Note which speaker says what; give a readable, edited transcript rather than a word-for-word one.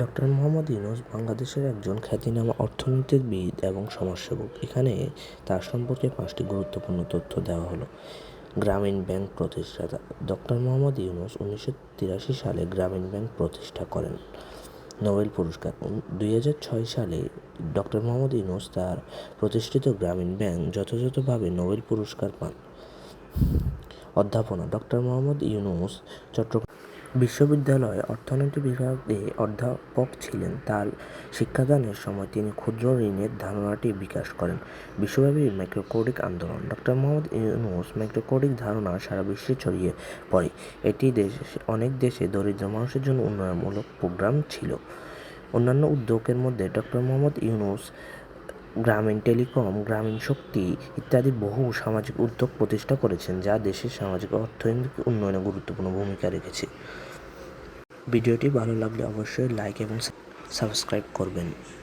Speaker 1: Doctor Mohammad Yunus বাংলাদেশের একজন খ্যাতিনামা অর্থনীতিবিদ এবং সমাজসেবক। এখানে তার সম্পর্কে 5টি গুরুত্বপূর্ণ তথ্য দেওয়া হলো। গ্রামীণ ব্যাংক প্রতিষ্ঠাতা ডক্টর মোহাম্মদ ইউনূস 1983 সালে গ্রামীণ ব্যাংক প্রতিষ্ঠা করেন। নোবেল পুরস্কার 2006 সালে ডক্টর মোহাম্মদ ইউনূস তার প্রতিষ্ঠিত গ্রামীণ ব্যাংক যথাযথভাবে নোবেল পুরস্কার পান। অধ্যাপনা ডক্টর মোহাম্মদ ইউনূস চট্টগ্রাম বিশ্ববিদ্যালয়ে অর্থনীতি বিভাগে অধ্যাপক ছিলেন। তার শিক্ষাদানের সময় তিনি ক্ষুদ্র ঋণের ধারণাটি বিকাশ করেন। বিশ্বব্যাপী ম্যাক্রোইকোনমিক আন্দোলন ডক্টর মোহাম্মদ ইউনূস ম্যাক্রোইকোনমিক ধারণা সারা বিশ্বে ছড়িয়ে পড়ে। এটি অনেক দেশে দরিদ্র মানুষের জন্য উন্নয়নমূলক প্রোগ্রাম ছিল। অন্যান্য উদ্যোগের মধ্যে ডক্টর মোহাম্মদ ইউনূস গ্রামীণ টেলিকম, গ্রামীণ শক্তি ইত্যাদি বহু সামাজিক উদ্যোগ প্রতিষ্ঠা করেছেন, যা দেশের সামাজিক ও অর্থনৈতিক উন্নয়নে গুরুত্বপূর্ণ ভূমিকা রেখেছে। ভিডিওটি ভালো লাগলে অবশ্যই লাইক এবং সাবস্ক্রাইব করবেন।